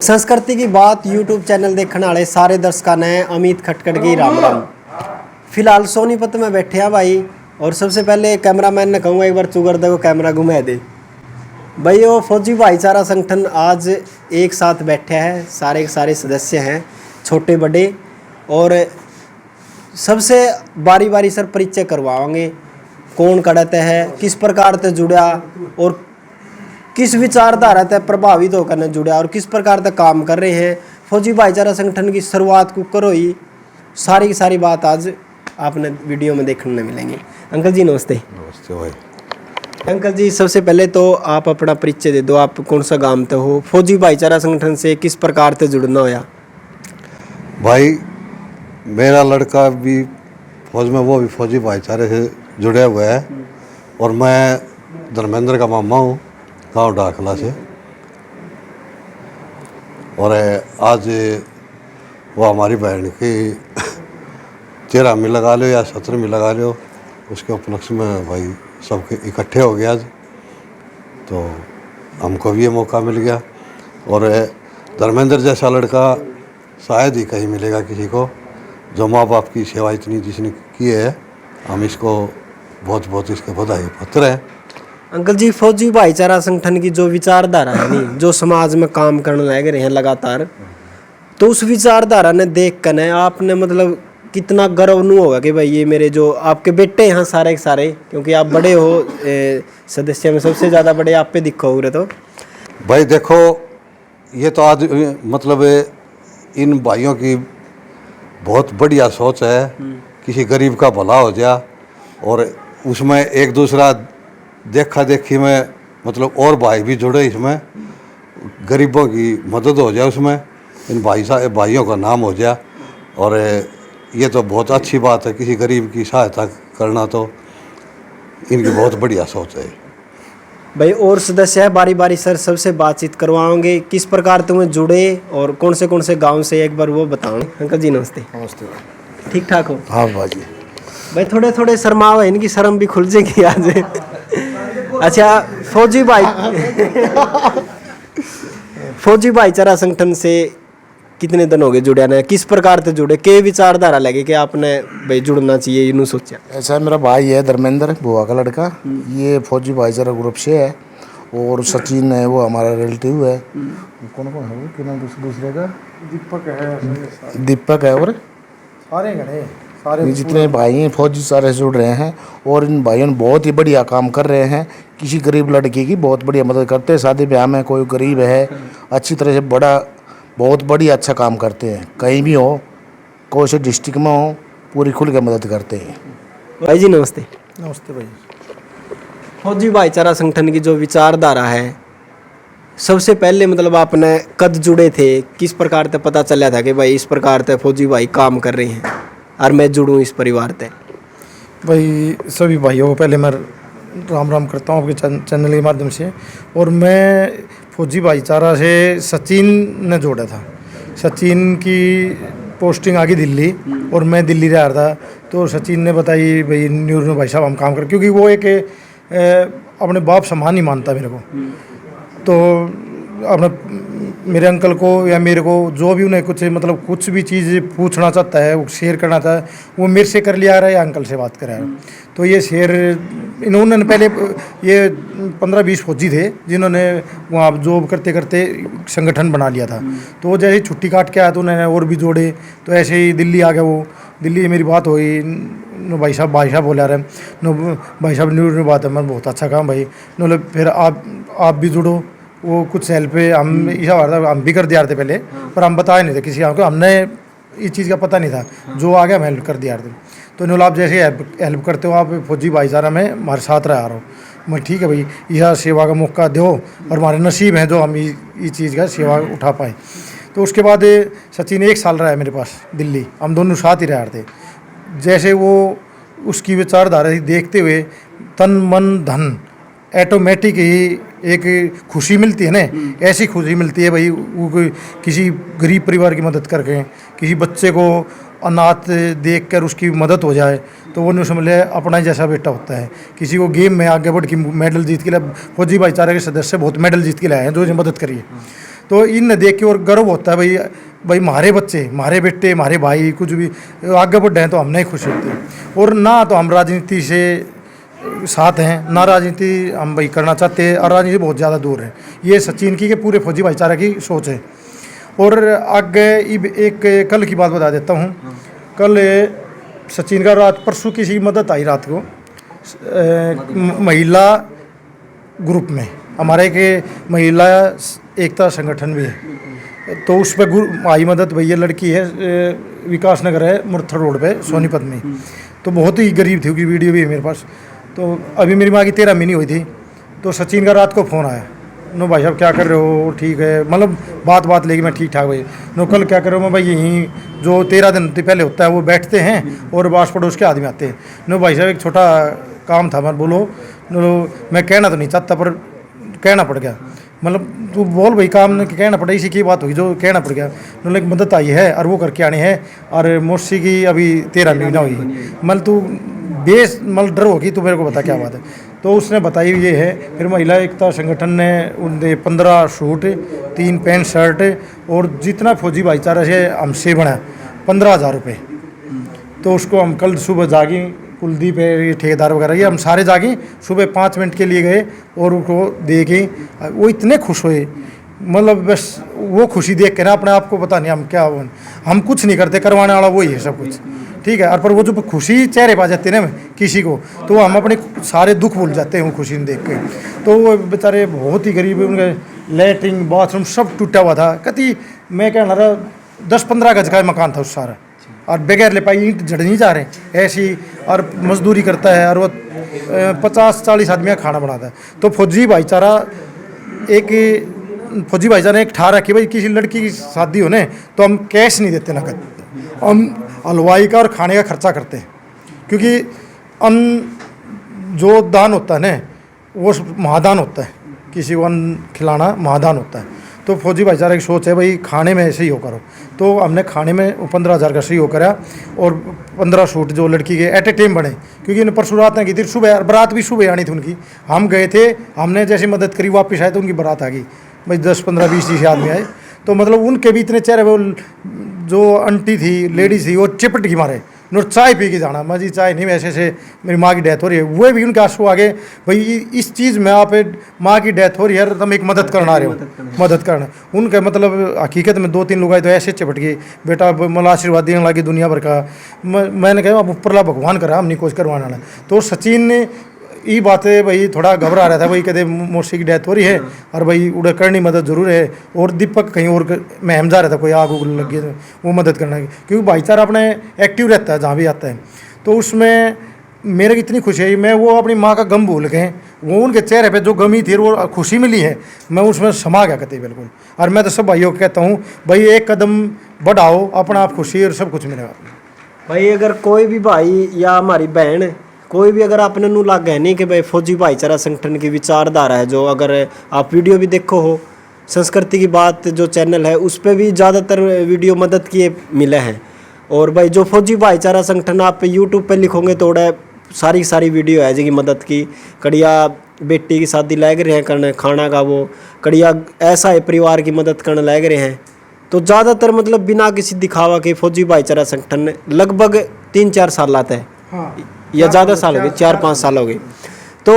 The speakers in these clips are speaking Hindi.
संस्कृति की बात यूट्यूब चैनल देखने वाले सारे दर्शकों ने अमित खटखट की राम राम। फिलहाल सोनीपत में बैठे हैं भाई, और सबसे पहले कैमरामैन ने कहूँगा एक बार चुगरदा को कैमरा घुमा दे भाई। वो फौजी भाईचारा संगठन आज एक साथ बैठे हैं, सारे के सारे सदस्य हैं, छोटे बड़े, और सबसे बारी बारी सर परिचय करवाएंगे। कौन करता है, किस प्रकार से जुड़ा और किस विचारधारा से प्रभावित होकर जुड़ा और किस प्रकार से काम कर रहे हैं। फौजी भाईचारा संगठन की शुरुआत कुकर हुई, सारी की सारी बात आज आपने वीडियो में देखने मिलेंगे। अंकल जी नमस्ते। नमस्ते भाई। अंकल जी सबसे पहले तो आप अपना परिचय दे दो, आप कौन सा गांव से हो, फौजी भाईचारा संगठन से किस प्रकार से जुड़ना होया। भाई मेरा लड़का भी फौज में, वो भी फौजी भाईचारे से जुड़े हुए है, और मैं धर्मेंद्र का मामा हूँ गाँव डाकला से। और आज वो हमारी बहन की 13 में लगा लो या 17 में लगा लो, उसके उपलक्ष्य में भाई सबके इकट्ठे हो गया आज, तो हमको भी ये मौका मिल गया। और धर्मेंद्र जैसा लड़का शायद ही कहीं मिलेगा किसी को, जो माँ बाप की सेवा इतनी जिसने की है। हम इसको बहुत बहुत इसके बधाई पत्र हैं। अंकल जी फौजी भाईचारा संगठन की जो विचारधारा है नहीं, जो समाज में काम करने लग रहे हैं लगातार, तो उस विचारधारा ने देख कर आपने मतलब कितना गर्व नहीं होगा कि भाई ये मेरे जो आपके बेटे हैं सारे के सारे, क्योंकि आप बड़े हो, सदस्य में सबसे ज़्यादा बड़े आप पे दिखो हो रहे। तो भाई देखो, ये तो आज मतलब इन भाइयों की बहुत बढ़िया सोच है, किसी गरीब का भला हो जाए, और उसमें एक दूसरा देखा देखी में मतलब और भाई भी जुड़े, इसमें गरीबों की मदद हो जाए, उसमें इन भाइयों का नाम हो जाए। और ये तो बहुत अच्छी बात है, किसी गरीब की सहायता करना तो इनकी बहुत बढ़िया सोच है भाई। और सदस्य है बारी बारी सर सबसे बातचीत करवाओगे, किस प्रकार तुम्हें जुड़े और कौन से गांव से, एक बार वो बताओ। अंकल जी नमस्ते। नमस्ते। ठीक ठाक हो? हाँ भाजी। भाई थोड़े थोड़े शर्माओ, इनकी शर्म भी खुल जाएगी आज। अच्छा फौजी भाईचारा संगठन से कितने दिन हो गए जुड़े ने, किस प्रकार से जुड़े, के विचारधारा लगे कि आपने भाई जुड़ना चाहिए, इन्हों सोचा? ऐसा मेरा भाई है धर्मेंद्र, बुआ का लड़का, ये फौजी भाईचारा ग्रुप से है। और सचिन है, वो हमारा रिलेटिव है। कौन कौन है वो, क्या नाम दूसरे का? दीपक है और सारे जितने भाई हैं फौजी सारे जुड़ रहे हैं। और इन भाइयों ने बहुत ही बढ़िया काम कर रहे हैं, किसी गरीब लड़की की बहुत बढ़िया मदद करते हैं। शादी ब्याह में कोई गरीब है, अच्छी तरह से बहुत बढ़िया अच्छा काम करते हैं। कहीं भी हो, कोई से डिस्ट्रिक्ट में हो, पूरी खुल के मदद करते हैं। भाई जी नमस्ते। नमस्ते भाई। फौजी भाईचारा संगठन की जो विचारधारा है, सबसे पहले मतलब आपने कद जुड़े थे, किस प्रकार से पता चला था कि भाई इस प्रकार से फौजी भाई काम कर रहे हैं और मैं जुड़ूं इस परिवार से? भाई सभी भाइयों को पहले मैं राम राम करता हूँ आपके चैनल के माध्यम से। और मैं फौजी भाईचारा से सचिन ने जोड़ा था। सचिन की पोस्टिंग आ गई दिल्ली, और मैं दिल्ली रह रहा था, तो सचिन ने बताई भाई न्यूज़ में भाई साहब हम काम कर, क्योंकि वो एक अपने बाप समान ही मानता मेरे को। तो अपने मेरे अंकल को या मेरे को जो भी उन्हें कुछ भी चीज़ पूछना चाहता है, वो शेयर करना चाहता है, वो मेरे से कर लिया रहा है या अंकल से बात करा है। तो ये शेयर इन्होंने पहले ये 15-20 फौजी थे जिन्होंने वहाँ जॉब करते करते संगठन बना लिया था। तो वो जैसे ही छुट्टी काट के आया तो उन्होंने और भी जोड़े, तो ऐसे ही दिल्ली आ गया। वो दिल्ली मेरी बात हुई, भाई साहब बोला रहे नो, भाई साहब न्यूज़ में बात है, मैं बहुत अच्छा काम भाई नो, फिर आप भी जुड़ो। वो कुछ हेल्प हम ऐसा हो रहा था, हम भी कर दिया थे पहले, पर हम बताए नहीं थे किसी को, हमने इस चीज़ का पता नहीं था, जो आ गया हम हेल्प कर दिया थे। तो इन्होंने आप जैसे हेल्प करते हो, आप फौजी भाईचारा में हमारे साथ रह रहा हो। मैं ठीक है भाई, यह सेवा का मौका दो, और हमारे नसीब हैं जो हम इस चीज़ का सेवा उठा पाए। तो उसके बाद सचिन 1 साल रहा है मेरे पास दिल्ली, हम दोनों साथ ही रह रहे थे। जैसे वो उसकी विचारधारा देखते हुए तन मन धन ऑटोमेटिक ही एक खुशी मिलती है ना, ऐसी खुशी मिलती है भाई। वो किसी गरीब परिवार की मदद करके, किसी बच्चे को अनाथ देख कर उसकी मदद हो जाए, तो वो नहीं समझ ले अपना ही जैसा बेटा होता है। किसी को गेम में आगे बढ़ के मेडल जीत के लिए, फौजी भाईचारे के सदस्य बहुत मेडल जीत के लाए हैं जो इन्हें मदद करिए। तो इन देख के और गर्व होता है भाई भाई हमारे बच्चे, हमारे बेटे, हमारे भाई कुछ भी आगे बढ़ रहे हैं तो हमने ही खुशी होती है। और ना तो हम राजनीति से साथ हैं, ना राजनीति हम भाई करना चाहते हैं, और राजनीति बहुत ज़्यादा दूर है। ये सचिन की के पूरे फौजी भाईचारा की सोच है। और आगे एक कल की बात बता देता हूँ। कल सचिन का रात परसों किसी की मदद आई रात को महिला ग्रुप में, हमारे के महिला एकता संगठन भी है, तो उस पर आई मदद। भैया लड़की है, विकास नगर है, मुरथर रोड पे सोनीपत में, तो बहुत ही गरीब थी, उसकी वीडियो भी है मेरे पास। तो अभी मेरी माँ की 13 महीने हुई थी, तो सचिन का रात को फ़ोन आया, नो भाई साहब क्या कर रहे हो, ठीक है, मतलब बात लेगी मैं ठीक ठाक भाई। नो कल क्या कर रहे हो, मैं भाई यहीं जो 13 दिन पहले होता है वो बैठते हैं और बास पड़ोस के आदमी आते हैं। नो भाई साहब एक छोटा काम था, मैं बोलो। नो मैं कहना तो नहीं चाहता पर कहना पड़ गया, मतलब तू बोल भाई, काम ने कहना पड़ा, इसी की बात होगी जो कहना पड़ गया। उन्होंने मदद आई है और वो करके आनी है, और मौसी की अभी 13 महीना हुई, मतलब तू मतलब डर होगी, तू मेरे को बता क्या बात है। तो उसने बताई ये है। फिर महिला एकता संगठन ने उनके 15 सूट, 3 पैंट शर्ट और जितना फौजी भाईचारा से हमसे बना 15,000 रुपये। तो उसको हम कल सुबह जागी, कुलदीप है ये ठेकेदार वगैरह, ये हम सारे जागे सुबह 5 मिनट के लिए गए और उनको देखे। वो इतने खुश हुए, मतलब बस वो खुशी देख के ना अपने आप को पता नहीं हम कुछ नहीं करते, करवाने वाला वही है सब कुछ, ठीक है। और पर वो जो खुशी चेहरे पा जाते हैं ना किसी को, तो हम अपने सारे दुख भूल जाते हैं वो खुशी देख के। तो वो बेचारे बहुत ही गरीब, उनके लेटरिन बाथरूम सब टूटा हुआ था। कति मैं कहना रहा 10-15 गज का मकान था उस सारा, और बगैर ले पाई ईंट जड़ नहीं जा रहे ऐसी, और मजदूरी करता है, और वो 50-40 आदमी का खाना बनाता है। तो फौजी भाईचारा ने एक ठा रखी, भाई किसी लड़की की शादी होने तो हम कैश नहीं देते नकद, हम हलवाई का और खाने का खर्चा करते हैं, क्योंकि अन्न जो दान होता है ना वो महादान होता है, किसी को अन्न खिलाना महादान होता है। तो फौजी भाईचारा की सोच है भाई खाने में ऐसे ही हो करो। तो हमने खाने में 15,000 का सही हो करा, और 15 सूट जो लड़की के एट ए टाइम बने, क्योंकि इन्हें परसों रात ने की थी, सुबह बारात भी सुबह आनी थी उनकी। हम गए थे, हमने जैसी मदद करी वापस आए तो उनकी बारात आ गई, भाई 10-15-20 आदमी आए। तो मतलब उनके भी इतने चेहरे, वो जो आंटी थी, लेडीज थी, वो चिपट की मारे नो चाय पी के जाना, मैं जी चाय नहीं, वैसे से मेरी माँ की डेथ हो रही है। वो भी उनके आंसू आ गए, भाई इस चीज़ में आप माँ की डेथ हो रही है, तुम एक मदद करना आ रहे हो, मदद करना। उनके मतलब हकीकत में 2-3 लोग आए तो ऐसे चिपट गए, बेटा मतलब आशीर्वाद देने लगे दुनिया भर का। मैंने कहा अब ऊपरला भगवान करा, हम नहीं कुछ करवाने वाला। तो सचिन ने ये बातें भाई थोड़ा घबरा रहा था, भाई कहते मौसी की डेथ हो रही है और भाई उड़े करनी मदद जरूर है। और दीपक कहीं और महम जा रहा था, कोई आग उग लग गई वो मदद करना, क्योंकि भाईचारा अपने एक्टिव रहता है जहाँ भी आता है। तो उसमें मेरे की इतनी खुशी है, मैं वो अपनी माँ का गम भूल गए, वो उनके चेहरे पे जो गमी थी वो खुशी मिली है, मैं उसमें समा गया कहते बिल्कुल। और मैं तो सब भाइयों को कहता हूँ भाई एक कदम बढ़ाओ, अपना आप खुशी और सब कुछ मिलेगा। भाई अगर कोई भी भाई या हमारी बहन कोई भी अगर आपने नू लाग है नहीं कि भाई फौजी भाईचारा संगठन की विचारधारा है, जो अगर आप वीडियो भी देखो हो, संस्कृति की बात जो चैनल है उस पर भी ज़्यादातर वीडियो मदद किए मिले हैं। और भाई जो फौजी भाईचारा संगठन आप यूट्यूब पे लिखोगे तो सारी वीडियो है जी मदद की। कड़िया बेटी की शादी लग रहे हैं करने खाना का, वो कड़िया ऐसा है परिवार की मदद करने लग रहे हैं। तो ज़्यादातर मतलब बिना किसी दिखावा के फौजी भाईचारा संगठन लगभग 3-4 साल आता है, हाँ, या ज़्यादा साल हो गए, 4-5 साल हो गए। तो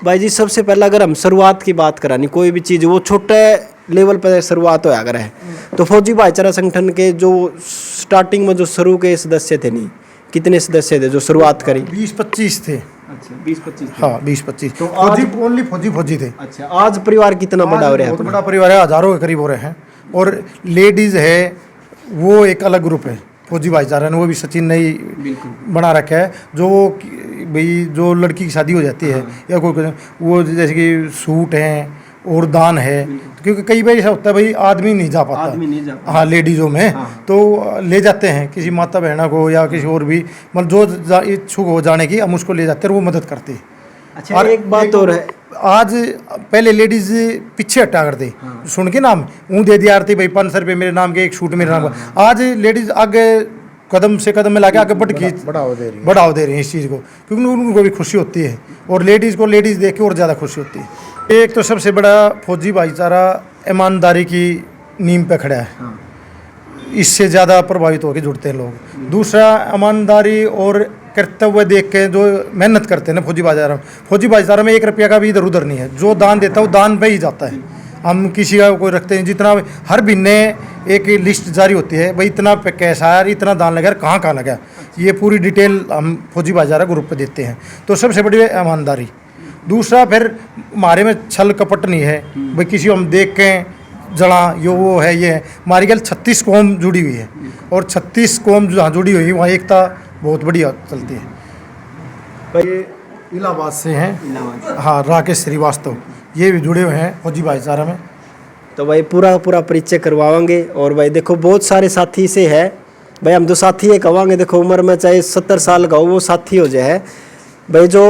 भाई जी सबसे पहला अगर हम शुरुआत की बात करानी, कोई भी चीज़ वो छोटे लेवल पर शुरुआत होया अगर है, तो फौजी भाईचारा संगठन के जो स्टार्टिंग में जो शुरू के सदस्य थे, नहीं कितने सदस्य थे जो शुरुआत करी? 20-25 थे। अच्छा 20-25 हाँ 20-25। तो फौजी ओनली फौजी थे। अच्छा आज परिवार कितना बड़ा हो रहा है? बहुत बड़ा परिवार है, हज़ारों के करीब हो रहे हैं। और लेडीज़ है वो एक अलग ग्रुप है फौजी भाईचारा ने, वो भी सचिन ने ही बना रखा है। जो भाई जो लड़की की शादी हो जाती है या कोई वो जैसे कि सूट हैं और दान है, क्योंकि कई बार ऐसा होता है भाई आदमी नहीं जा पाता, हाँ लेडीज़ों में, तो ले जाते हैं किसी माता बहना को या किसी और भी, मतलब जो इच्छुक हो जाने की हम उसको ले जाते हैं और वो मदद करते हैं। अच्छा और एक बात और है, आज पहले लेडीज पीछे हटा करते, सुन के नाम ऊँ दे दिया आरती भाई 500 रुपये मेरे नाम के, एक सूट मेरे नाम का। आज लेडीज आगे कदम से कदम मिला के आगे बढ़ावा दे रही है इस चीज़ को, क्योंकि उनको भी खुशी होती है और लेडीज़ को लेडीज़ देख के और ज़्यादा खुशी होती है। एक तो सबसे बड़ा फौजी भाईचारा ईमानदारी की नीम पे खड़ा है, इससे ज़्यादा प्रभावित होकर जुड़ते हैं लोग। दूसरा, ईमानदारी और कर्तव्य देख के जो मेहनत करते हैं ना फौजी भाईचारा में, फौजी भाईचारा में 1 रुपया का भी इधर उधर नहीं है। जो दान देता है वो दान पे ही जाता है। हम किसी का कोई रखते हैं, जितना हर महीने एक लिस्ट जारी होती है, भाई इतना कैश आया, इतना दान लगा, कहाँ कहाँ लगा, ये पूरी डिटेल हम फौजी भाईचारा ग्रुप पे देते हैं। तो सबसे बड़ी है ईमानदारी। दूसरा, फिर हमारे में छल कपट नहीं है, भाई किसी को हम देख के जड़ा यो वो है ये है। हमारी गल 36 कौम जुड़ी हुई है, और 36 कौम जहाँ जुड़ी हुई है वहाँ एकता बहुत बढ़िया चलती है। ये इलाहाबाद से हैं, हाँ, राकेश श्रीवास्तव, ये भी जुड़े हुए हैं फौजी भाईचारा में। तो भाई पूरा परिचय करवाएंगे। और भाई देखो बहुत सारे साथी से है भाई, हम तो साथी है कहेंगे। देखो उम्र में चाहे 70 साल का हो, वो साथी हो जाए भाई, जो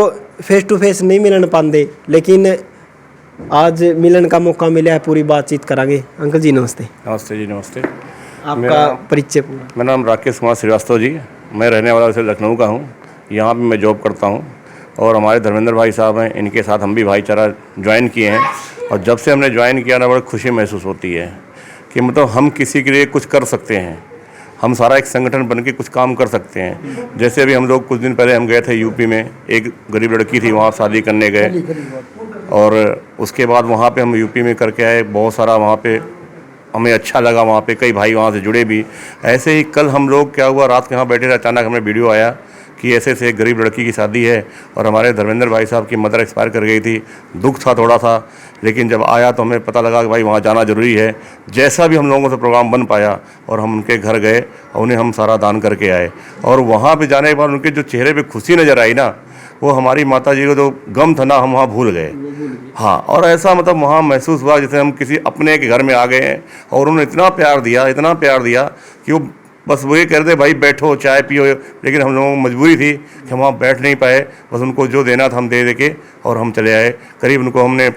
फेस टू फेस नहीं मिलन पाते, लेकिन आज मिलन का मौका मिला है, पूरी बातचीत करांगे। अंकल जी नमस्ते। नमस्ते जी, नमस्ते। आपका परिचय पूरा। मेरा नाम राकेश कुमार श्रीवास्तव जी, मैं रहने वाला वैसे लखनऊ का हूँ, यहाँ पे मैं जॉब करता हूँ। और हमारे धर्मेंद्र भाई साहब हैं, इनके साथ हम भी भाईचारा ज्वाइन किए हैं। और जब से हमने ज्वाइन किया ना, बड़ी खुशी महसूस होती है कि मतलब हम किसी के लिए कुछ कर सकते हैं, हम सारा एक संगठन बन के कुछ काम कर सकते हैं। जैसे अभी हम लोग कुछ दिन पहले हम गए थे यूपी में, एक गरीब लड़की थी, वहाँ शादी करने गए, और उसके बाद वहाँ पे हम यूपी में करके आए। बहुत सारा वहाँ पे हमें अच्छा लगा, वहाँ पे कई भाई वहाँ से जुड़े भी। ऐसे ही कल हम लोग क्या हुआ, रात के यहाँ बैठे थे, अचानक हमें वीडियो आया कि ऐसे से एक गरीब लड़की की शादी है, और हमारे धर्मेंद्र भाई साहब की मदर एक्सपायर कर गई थी। दुख था थोड़ा सा, लेकिन जब आया तो हमें पता लगा कि भाई वहाँ जाना ज़रूरी है। जैसा भी हम लोगों से प्रोग्राम बन पाया, और हम उनके घर गए और उन्हें हम सारा दान करके आए। और वहाँ पे जाने के बाद उनके जो चेहरे पे खुशी नज़र आई ना, वो हमारी माता जी को जो गम था ना, हम वहाँ भूल गए। हाँ, और ऐसा मतलब वहाँ महसूस हुआ जैसे हम किसी अपने के घर में आ गए हैं। और उन्होंने इतना प्यार दिया, इतना प्यार दिया कि वो बस वो ये कह रहे थे भाई बैठो चाय पियो, लेकिन हम लोगों को मजबूरी थी कि हम वहाँ बैठ नहीं पाए। बस उनको जो देना था हम दे के और हम चले आए। करीब उनको हमने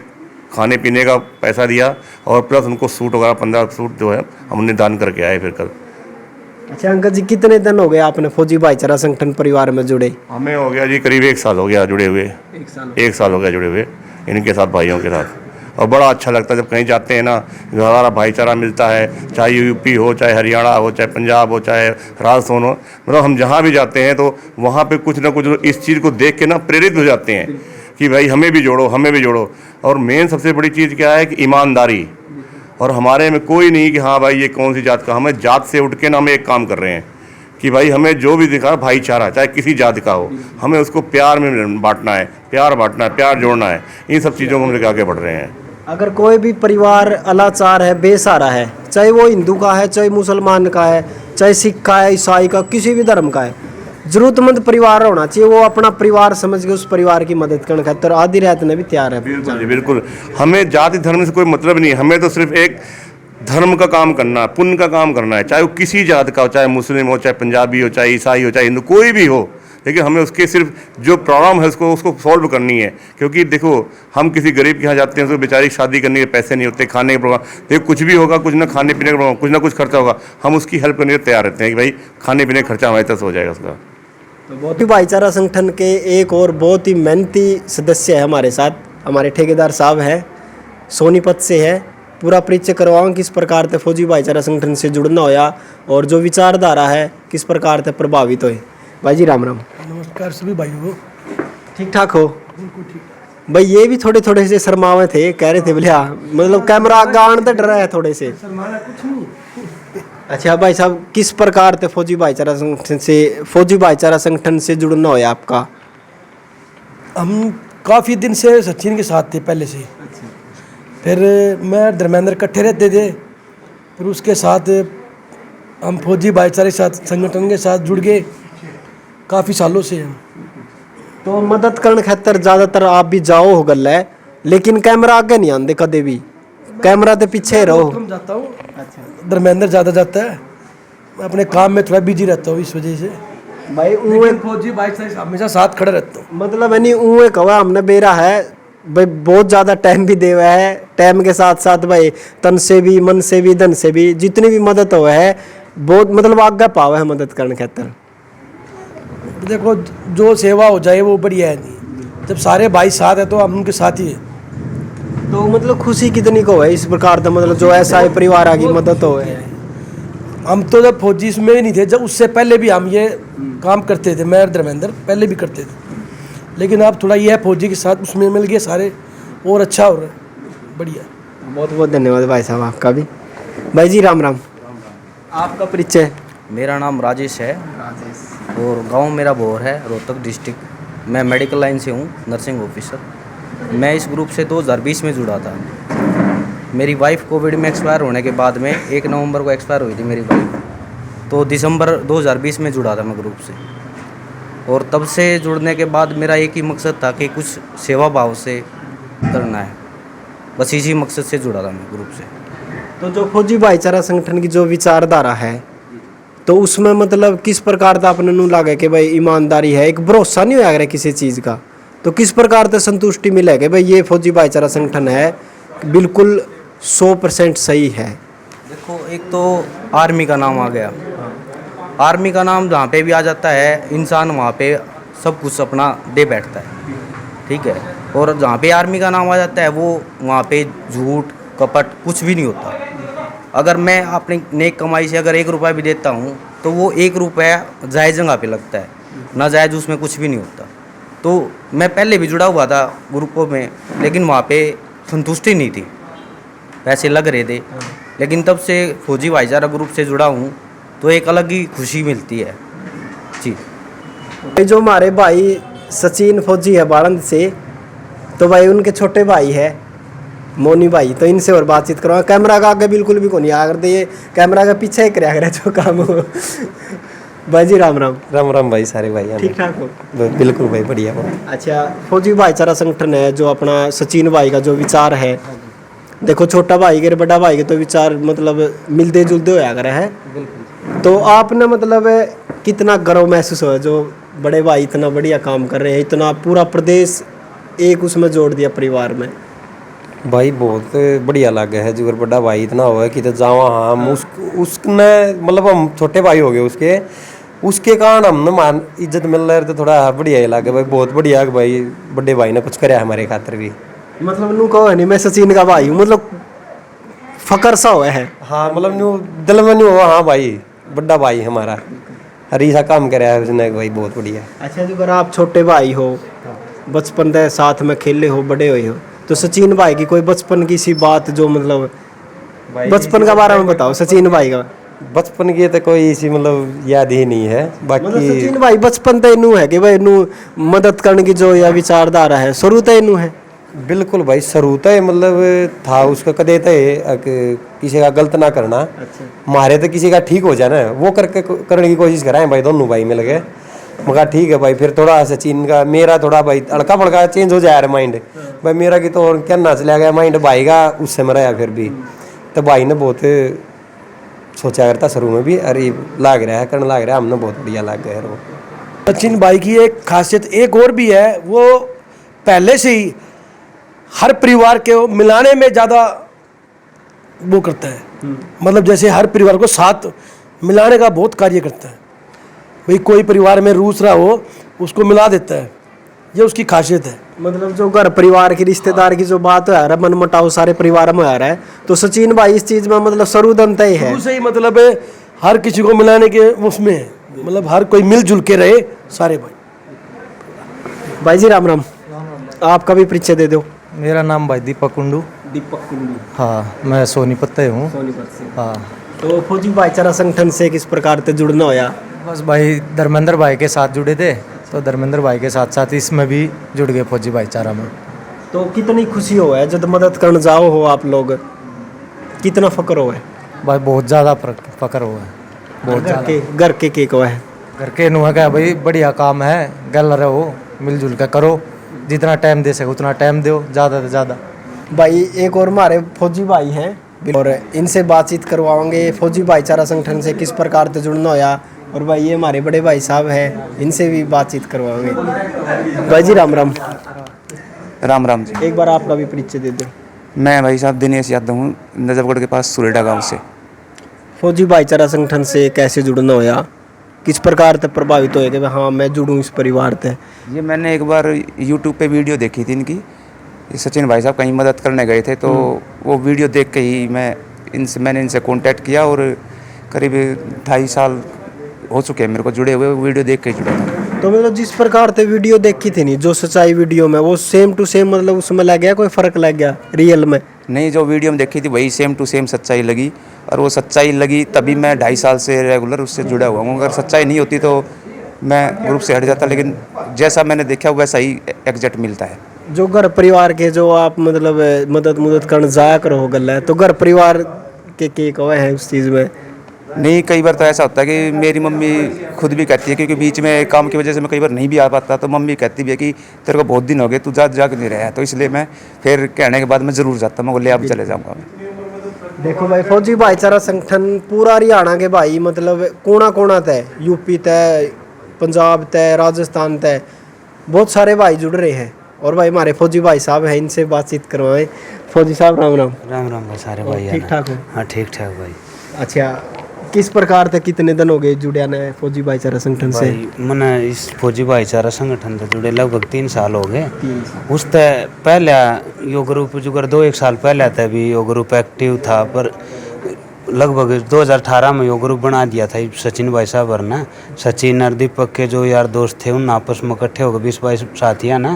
खाने पीने का पैसा दिया, और प्लस उनको सूट वगैरह 15 सूट जो है हमने दान करके आए फिर कल। अच्छा अंकल जी, कितने दिन हो गए आपने फौजी भाईचारा संगठन परिवार में जुड़े? हमें हो गया जी करीब 1 साल हो गया जुड़े हुए। 1 साल हो गया जुड़े हुए इनके साथ, भाइयों के साथ। और बड़ा अच्छा लगता है जब कहीं जाते हैं ना, हमारा भाईचारा मिलता है, चाहे यूपी हो, चाहे हरियाणा हो, चाहे पंजाब हो, चाहे राजस्थान हो। मतलब हम जहाँ भी जाते हैं तो वहाँ पे कुछ ना कुछ इस चीज़ को देख के ना प्रेरित हो जाते हैं कि भाई हमें भी जोड़ो, हमें भी जोड़ो। और मेन सबसे बड़ी चीज़ क्या है कि ईमानदारी। और हमारे में कोई नहीं कि हाँ भाई ये कौन सी जात का, हमें जात से उठ के ना हम एक काम कर रहे हैं कि भाई हमें जो भी दिखा भाईचारा, चाहे किसी जात का हो, हमें उसको प्यार में बांटना है, प्यार बांटना है, प्यार जोड़ना है। इन सब चीज़ों को हम लेकर आगे बढ़ रहे हैं। अगर कोई भी परिवार अलाचार है, बेसहारा है, चाहे वो हिंदू का है, चाहे मुसलमान का है, चाहे सिख का है, ईसाई का, किसी भी धर्म का है, जरूरतमंद परिवार होना चाहिए। वो अपना परिवार समझ के उस परिवार की मदद करने खातिर आधी रात में भी तैयार है। बिल्कुल जी, बिल्कुल। हमें जाति धर्म से कोई मतलब नहीं है, हमें तो सिर्फ एक धर्म का काम करना है, पुण्य का काम करना है। चाहे वो किसी जात का हो, चाहे मुस्लिम हो, चाहे पंजाबी हो, चाहे ईसाई हो, चाहे हिंदू, कोई भी हो, लेकिन हमें उसके सिर्फ जो प्रॉब्लम है उसको सॉल्व करनी है। क्योंकि देखो हम किसी गरीब के यहाँ जाते हैं, उसको बेचारी शादी करने के पैसे नहीं होते, खाने के प्रोग्राम, देखो कुछ भी होगा, कुछ ना खाने पीने का प्रोग्राम, कुछ ना कुछ खर्चा होगा, हम उसकी हेल्प करने के तैयार रहते हैं कि भाई खाने पीने का खर्चा हमारे तरफ से हो जाएगा उसका। तो बहुत ही भाईचारा संगठन के एक और बहुत ही मेहनती सदस्य है हमारे साथ, हमारे ठेकेदार साहब हैं, सोनीपत से है। पूरा परिचय करवाऊँ किस प्रकार से फौजी भाईचारा संगठन से जुड़ना होया और जो विचारधारा है किस प्रकार से प्रभावित होए। भाई जी राम राम। नमस्कार सभी भाइयों को। ठीक ठाक हो? भाई ये भी थोड़े थोड़े से शर्मावे थे, कह रहे थे बोले मतलब कैमरा आगे आने तो डर रहा है थोड़े से। अच्छा भाई साहब, किस प्रकार से फौजी भाईचारा संगठन से जुड़ना होया आपका? हम काफ़ी दिन से सचिन के साथ थे पहले से। फिर मैं धर्मेंद्र इकट्ठे रहते थे, फिर उसके साथ हम फौजी भाईचारे संगठन के साथ जुड़ गए काफ़ी सालों से। हम तो मदद करने खातर ज़्यादातर आप भी जाओ हो गल है, लेकिन कैमरा आगे नहीं आते कदे भी, कैमरा तो पीछे रहो। कम जाता हूँ, धर्मेंद्र ज़्यादा जाता है, मैं अपने काम में थोड़ा बिजी रहता हूँ इस वजह से। भाई फौजी भाईचारे हमेशा साथ खड़ा रहता हूँ। मतलब है नहीं ऊँ कहा हमने बेरा है भाई, बहुत ज़्यादा टाइम भी दे हुआ है, टाइम के साथ साथ भाई तन से भी, मन से भी, धन से भी, जितनी भी मदद हुआ है बहुत मतलब आगे पावा है मदद करने खातर। देखो जो सेवा हो जाए वो बढ़िया है, नहीं जब सारे भाई साथ है तो हम उनके साथ ही है। तो मतलब खुशी कितनी को है इस प्रकार का, मतलब जो ऐसा है परिवार की मदद हो है। हम तो जब फौजी इसमें भी नहीं थे, जब उससे पहले भी हम ये काम करते थे, मैं और धर्मेंद्र पहले भी करते थे, लेकिन अब थोड़ा ये है फौजी के साथ उसमें मिल गए सारे, और अच्छा हो रहा है, बढ़िया। बहुत बहुत धन्यवाद भाई साहब आपका भी। भाई जी राम राम। आपका परिचय? मेरा नाम राजेश है और गांव मेरा भोर है, रोहतक डिस्ट्रिक्ट। मैं मेडिकल लाइन से हूँ, नर्सिंग ऑफिसर। मैं इस ग्रुप से 2020 में जुड़ा था। मेरी वाइफ कोविड में एक्सपायर होने के बाद में 1 नवंबर को एक्सपायर हुई थी मेरी वाइफ, तो दिसंबर 2020 में जुड़ा था मैं ग्रुप से। और तब से जुड़ने के बाद मेरा एक ही मकसद था कि कुछ सेवा भाव से करना है, बस इसी मकसद से जुड़ा था मैं ग्रुप से। तो जो फौजी भाईचारा संगठन की जो विचारधारा है, तो उसमें मतलब किस प्रकार का अपने नू लगे कि भाई ईमानदारी है, एक भरोसा नहीं होया करे किसी चीज़ का, तो किस प्रकार से संतुष्टि मिले कि भाई ये फौजी भाईचारा संगठन है बिल्कुल 100% सही है? देखो, एक तो आर्मी का नाम आ गया। आर्मी का नाम जहाँ पे भी आ जाता है, इंसान वहाँ पे सब कुछ अपना दे बैठता है, ठीक है। और जहाँ पे आर्मी का नाम आ जाता है, वो वहाँ पे झूठ कपट कुछ भी नहीं होता। अगर मैं अपनी नेक कमाई से अगर 1 रुपया भी देता हूँ, तो वो 1 रुपया जायज़ जगह पे लगता है, नाजायज़ उसमें कुछ भी नहीं होता। तो मैं पहले भी जुड़ा हुआ था ग्रुपों में, लेकिन वहाँ पे संतुष्टि नहीं थी, पैसे लग रहे थे। लेकिन तब से फौजी भाईचारा ग्रुप से जुड़ा हूँ, तो एक अलग ही खुशी मिलती है जी। भाई जो हमारे भाई सचिन फौजी है बाड़ंद से, तो भाई उनके छोटे भाई है मोनी भाई, तो इनसे और बातचीत करो। कैमरा का आगे बिल्कुल भी को नहीं आकर दे, कैमरा के पीछे ही कराया करे जो काम हो। भाई जी राम राम। राम राम भाई, सारे भाई ठीक ठाक हो? बिल्कुल भाई, बढ़िया हो। अच्छा, फौजी भाईचारा संगठन है जो अपना सचिन भाई का जो विचार है, देखो छोटा भाई के बड़ा भाई के तो विचार मतलब मिलते जुलते होया करे है, तो आपने मतलब कितना गर्व महसूस हो जो बड़े भाई इतना बढ़िया काम कर रहे हैं, इतना पूरा प्रदेश एक उसमें जोड़ दिया परिवार में? भाई बहुत बढ़िया लगा है, जो बड़ा भाई इतना हुआ कि तो जावा हम उसने मतलब हम छोटे भाई हो गए उसके कारण हमने मान इज्जत मिल रहा है, तो थोड़ा बढ़िया ही लगे भाई, बहुत बढ़िया भाई, बड़े भाई ने कुछ कराया हमारे खातिर भी। मतलब नू कहो नहीं मैं सचिन का भाई हूँ, मतलब फकर सा हुआ है। हाँ, मतलब न्यू दिल में न्यू हुआ, हाँ भाई बड़ा भाई हमारा, हरी सा काम कराया है उसने भाई, बहुत बढ़िया। अच्छा, जो अगर आप छोटे भाई हो, बचपन से साथ में खेले हो, बड़े हुए हो, तो सचिन भाई की कोई बचपन की सी बात जो मतलब बचपन का बारे में बताओ सचिन भाई का। बचपन की तो कोई इसी मतलब याद ही नहीं है, मतलब बाकी सचिन भाई बचपन तो इनू है कि भाई इनू मदद करने की जो या विचारधारा है शुरू तो इनू है। बिल्कुल भाई, शुरू तो मतलब था उसका कदे तो किसी का गलत ना करना। अच्छा। मारे तो किसी का ठीक हो जाए ना, वो करने की कोशिश कराएं भाई, दोनों भाई मिल गए। मगर ठीक है भाई, फिर थोड़ा सचिन का मेरा थोड़ा भाई हल्का फड़का चेंज हो जाए माइंड भाई, मेरा की तो क्या ना चला गया माइंड भाई का उससे में रहा फिर भी। तो भाई ने बहुत सोचा करता शुरू में भी, अरे लाग रहा है करने लाग रहा है, हमने बहुत बढ़िया लाग गया वो। सचिन भाई की एक खासियत एक और भी है, वो पहले से ही हर परिवार के मिलाने में ज़्यादा वो करता है, मतलब जैसे हर परिवार को साथ मिलाने का बहुत कार्य करता है। भाई कोई परिवार में रूस रहा हो उसको मिला देता है, ये उसकी खासियत है। मतलब जो घर परिवार की रिश्तेदार की जो बात हो रहा है, मन मटाव सारे परिवार में आ रहा है, तो सचिन भाई इस चीज में मतलब सरुदन तय है, शुरू से ही मतलब हर किसी को मिलाने के उसमें है, मतलब हर कोई मिलजुल के रहे सारे भाई। भाई जी राम राम। आपका भी परिचय दे दो। मेरा नाम भाई दीपक कुंडू। दीपक कुंडू। हाँ, मैं सोनीपत से हूँ। सोनीपत से। हाँ, तो फौजी भाईचारा संगठन से किस प्रकार से जुड़ना होया? बस भाई धर्मेंद्र भाई के साथ जुड़े थे, तो धर्मेंद्र भाई के साथ साथ इसमें भी जुड़ गए फौजी भाईचारा में। तो कितनी खुशी हो है जब मदद करने जाओ हो आप लोग, कितना फक्र हो है? भाई बहुत ज़्यादा फकर हुआ है, बहुत ज़्यादा। घर के केक हुआ है, घर के नुआ क्या भाई, बढ़िया काम है, गल रहो मिलजुल कर करो, जितना टाइम दे सके उतना टाइम दो, ज़्यादा से ज़्यादा। भाई एक और हमारे फौजी भाई हैं और इनसे बातचीत करवाओगे फौजी भाईचारा संगठन से किस प्रकार से जुड़ना होया, और भाई ये हमारे बड़े भाई साहब हैं, इनसे भी बातचीत करवाओगे। भाई जी राम राम। राम राम जी। एक बार आपका भी परिचय दे दो। मैं भाई साहब दिनेश यादव हूँ, नजफगढ़ के पास सुरेडा गांव से। फौजी भाईचारा संगठन से कैसे जुड़ना होया, किस प्रकार से प्रभावित होए कि हाँ मैं जुड़ूँ इस परिवार से? ये मैंने एक बार यूट्यूब पे वीडियो देखी थी इनकी, ये सचिन भाई साहब कहीं मदद करने गए थे, तो वो वीडियो देख के ही मैंने इनसे कांटेक्ट किया, और करीब 2.5 साल हो चुके हैं मेरे को जुड़े हुए, वीडियो देख के जुड़ा था। तो मतलब जिस प्रकार से वीडियो देखी थी नहीं, जो सच्चाई वीडियो में, वो सेम टू सेम मतलब उसमें लग गया, कोई फर्क लग गया रियल में? नहीं, जो वीडियो में देखी थी वही सेम टू सेम सच्चाई लगी, और वो सच्चाई लगी तभी मैं 2.5 साल से रेगुलर उससे जुड़ा हुआ हूँ। अगर सच्चाई नहीं होती तो मैं ग्रुप से हट जाता, लेकिन जैसा मैंने देखा वैसा ही एग्जैक्ट मिलता है। जो घर परिवार के जो आप मतलब मदद करने जाया करो गल है, तो घर परिवार के कहे हैं उस चीज़ में? नहीं, कई बार तो ऐसा होता है कि मेरी मम्मी खुद भी कहती है, क्योंकि बीच में काम की वजह से मैं कई बार नहीं भी आ पाता, तो मम्मी कहती भी है कि तेरे को बहुत दिन हो गए, तू जा क्यों नहीं रहा, तो इसलिए मैं फिर कहने के बाद मैं ज़रूर जाता हूँ, मैं बोले अब चले जाऊँगा मैं। देखो भाई, फौजी भाईचारा संगठन पूरा हरियाणा के भाई मतलब कोना कोना तय, यूपी तय, पंजाब तय, राजस्थान तय, बहुत सारे भाई जुड़ रहे हैं। और भाई हमारे फौजी भाई साहब हैं, इनसे बातचीत करवाएं। फौजी साहब राम राम। राम राम भाई, सारे भाई ठीक ठाक हो? हाँ ठीक ठाक भाई। अच्छा, किस प्रकार से कितने दिन हो गए जुड़िया ने फौजी भाईचारा संगठन से? भाई मैंने इस फौजी भाईचारा संगठन से जुड़े लगभग 3 साल हो गए। उससे पहले यो ग्रुप जुगर 2-1 साल पहले था भी यो ग्रुप एक्टिव था, पर लगभग 2018 में यो ग्रुप बना दिया था सचिन भाई साहब और ना, सचिन और दीपक के जो यार दोस्त थे उन आपस में इकट्ठे होकर 20-22 साथियाँ ना,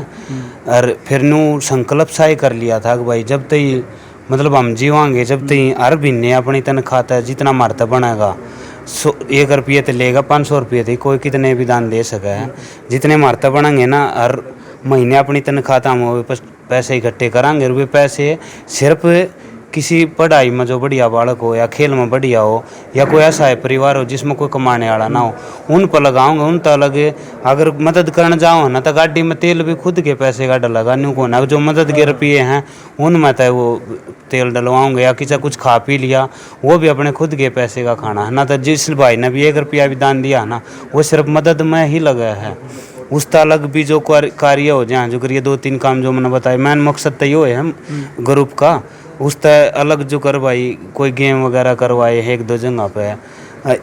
और फिर नू संकल्प सा ही कर लिया था कि भाई जब तक मतलब हम जीवांगे, जब तक हर महीने अपनी तनख्वाह है जितना मारता बनेगा, 1 रुपये तो लेगा, 500 रुपये थे, कोई कितने भी दान दे सके है, जितने मारता बनेंगे ना हर महीने अपनी तनख्वाह हम पैसे इकट्ठे करांगे, और वे पैसे सिर्फ किसी पढ़ाई में जो बढ़िया बालक हो या खेल में बढ़िया हो या कोई ऐसा है परिवार हो जिसमें कोई कमाने वाला ना हो, उन पर लगाऊंगा। उन तो अलग अगर मदद करने जाओ ना तो गाड़ी में तेल भी खुद के पैसे का डलगा न्यू को ना, जो मदद के रुपये हैं उनमें तो वो तेल डलवाऊंगे, या किसी कुछ खा पी लिया वो भी अपने खुद के पैसे का खाना है ना। तो जिस भाई ने भी 1 रुपया भी दान दिया ना, वो सिर्फ मदद में ही लगा है। उस अलग भी जो कार्य हो जाए जो करिए 2-3 काम जो मैंने बताया, मेन मकसद तो यो है हम ग्रुप का। उस अलग जो कर भाई कोई गेम वगैरह करवाए 1-2 जगह पे,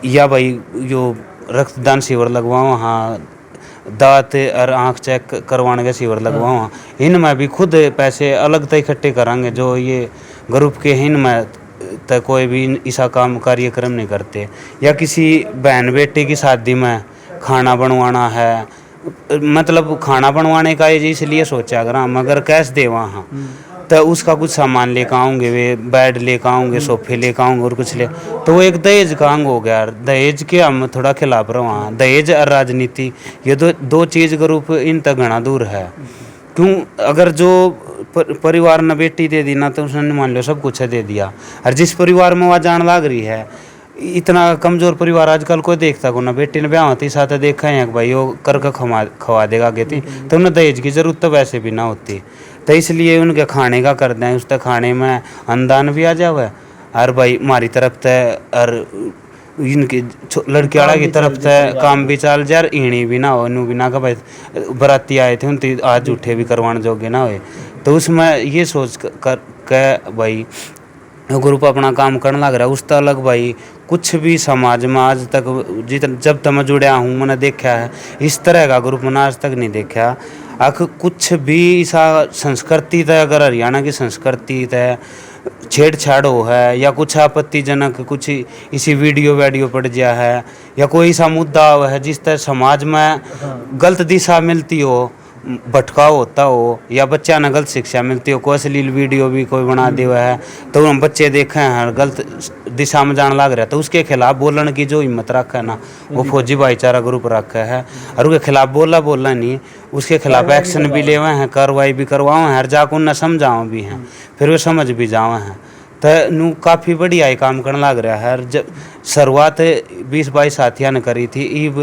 या भाई जो रक्तदान शिविर लगवाओ, हाँ दांत और आँख चेक करवाने का शिविर लगवाओ, इनमें भी खुद पैसे अलग तय इकट्ठे करांगे। जो ये ग्रुप के इनमें तो कोई भी ऐसा काम कार्यक्रम नहीं करते, या किसी बहन बेटे की शादी में खाना बनवाना है, मतलब खाना बनवाने का इसलिए सोचा अगर हम अगर कैश दे वहाँ तो उसका कुछ सामान लेकर आऊँगे, वे बेड लेकर आऊँगे, सोफे लेकर आऊँगे और कुछ ले, तो वो एक दहेज का अंग हो गया। दहेज के हम थोड़ा खिलाफ रहे वहाँ, दहेज और राजनीति ये दो चीज़ ग्रुप इन तक घना दूर है। क्यों? अगर जो परिवार ने बेटी दे दी ना तो उसने मान लो सब कुछ दे दिया, और जिस परिवार में वह जान लाग रही है, इतना कमज़ोर परिवार आजकल कोई देखता को ना, बेटी ने ब्याह होती साथ देखा है भाई वो करके खवा देगा आगे थी, तो उन्हें दहेज की ज़रूरत तो वैसे भी ना होती, तो इसलिए उनके खाने का कर दें, उस तक खाने में अनुदान भी आ जावे, और भाई हमारी तरफ से और इनकी लड़की वाला की तरफ से काम भी चल जाए, ईणी भी ना हो, नू भी ना का भाई बराती आए थे उनकी आज झूठे भी करवाने जोगे ना हो, तो उसमें ये सोच कर भाई ग्रुप अपना काम करने लग रहा है। उस तो अलग भाई कुछ भी समाज में आज तक जब तक मैं जुड़ा हूँ मैंने देखा है इस तरह का ग्रुप मैंने आज तक नहीं देखा। कुछ भी ऐसा संस्कृति तय अगर हरियाणा की संस्कृति तय छेड़छाड़ हो है, या कुछ आपत्तिजनक कुछ इसी वीडियो पड़ गया है, या कोई ऐसा मुद्दा है जिस तरह समाज में गलत दिशा मिलती हो, भटकाव होता हो, या बच्चा न गलत शिक्षा मिलती हो, कोई अश्लील वीडियो भी कोई बना दिया है तो हम बच्चे देखे हैं गलत दिशा में जाने लग रहा है, तो उसके खिलाफ बोलने की जो हिम्मत रखा है ना वो फौजी भाईचारा ग्रुप रखा है, और उसके खिलाफ बोला नहीं, उसके खिलाफ एक्शन भी ले हुए हैं, कार्रवाई भी करवाओ हैं, हर जाकर उन्हें समझाओ भी हैं, फिर वे समझ भी जाओ हैं, तो नू काफ़ी बढ़िया ही काम करने लग रहा है। जब शुरुआत 20-22 साथियों ने करी थी, इब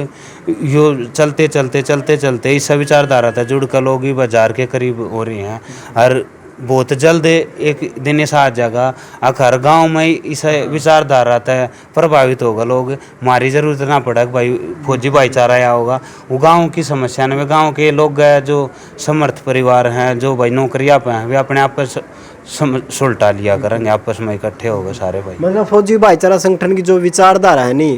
यो चलते इस विचारधारा था जुड़ कर लोग बाजार के करीब हो रही हैं, और बहुत जल्द एक दिन ऐसा आ जाएगा हर गांव में इस विचारधारा तय प्रभावित होगा, लोग हमारी ज़रूरत ना पड़े भाई फौजी भाईचारा आया होगा, वो गाँव की समस्या में गाँव के लोग जो समर्थ परिवार हैं जो भाई नौकरियाँ पे हैं वे अपने आप पर सुलटा लिया करेंगे, आपस में इकट्ठे हो गए सारे भाई। मतलब फौजी भाईचारा संगठन की जो विचारधारा है नहीं,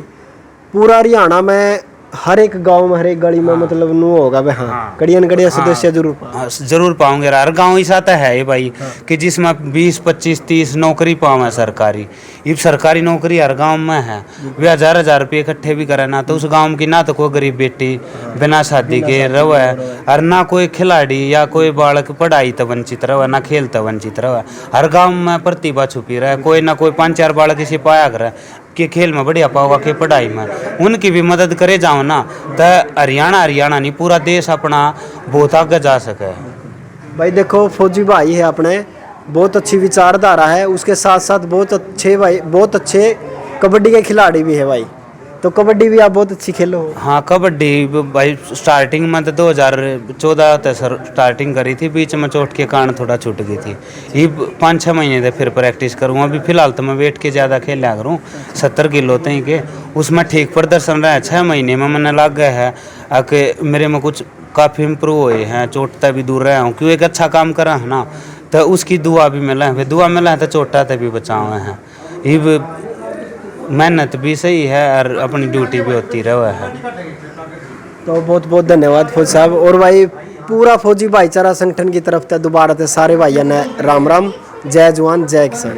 पूरा हरियाणा में हर एक गांव में हर एक गली में मतलब नू होगा भाई। हाँ, कड़िया न कड़िया सदस्य जरूर हाँ, जरूर पाऊंगे। हर गांव ऐसा तो है भाई कि जिसमें 20 25 30 नौकरी पावे सरकारी। ये सरकारी नौकरी हर गांव में है। वे 1000 रुपये इकट्ठे भी करे ना, तो उस गांव की ना तो कोई गरीब बेटी बिना शादी के रवे, और ना कोई खिलाड़ी या कोई बालक पढ़ाई तो वंचित रहे, ना खेल तो वंचित रहे। हर गांव में प्रतिभा छुपी रहे, कोई ना कोई 5-4 बालक इसे पाया करे कि खेल में बढ़िया पाओगा कि पढ़ाई में, उनकी भी मदद करे जाओ ना, तो हरियाणा नहीं पूरा देश अपना बहुत आगे जा सके। भाई देखो फौजी भाई है अपने, बहुत अच्छी विचारधारा है, उसके साथ साथ बहुत अच्छे भाई, बहुत अच्छे कबड्डी के खिलाड़ी भी है भाई। तो कबड्डी भी आप बहुत अच्छी खेलो हो। हाँ कबड्डी भाई स्टार्टिंग में तो 2014 तक स्टार्टिंग करी थी, बीच में चोट के कारण थोड़ा छूट गई थी। ये 5-6 महीने से फिर प्रैक्टिस करूँ। अभी फिलहाल तो मैं वेट के ज़्यादा खेला करूँ, 70 किलो तक के, उसमें ठीक प्रदर्शन रहा है। 6 महीने में मैंने लग गया है कि मेरे में कुछ काफ़ी इम्प्रूव हुए हैं, चोटता भी दूर रहा हूँ, क्यों एक अच्छा काम करा है ना, तो उसकी दुआ भी मिला है, दुआ मिला है तो चोटा तक भी बचावे हैं। ये मेहनत भी सही है और अपनी ड्यूटी भी होती रहा है। तो बहुत बहुत धन्यवाद फौजी साहब। और भाई पूरा फौजी भाईचारा संगठन की तरफ से दोबारा से सारे भाइयों ने राम राम, जय जवान जय किसान।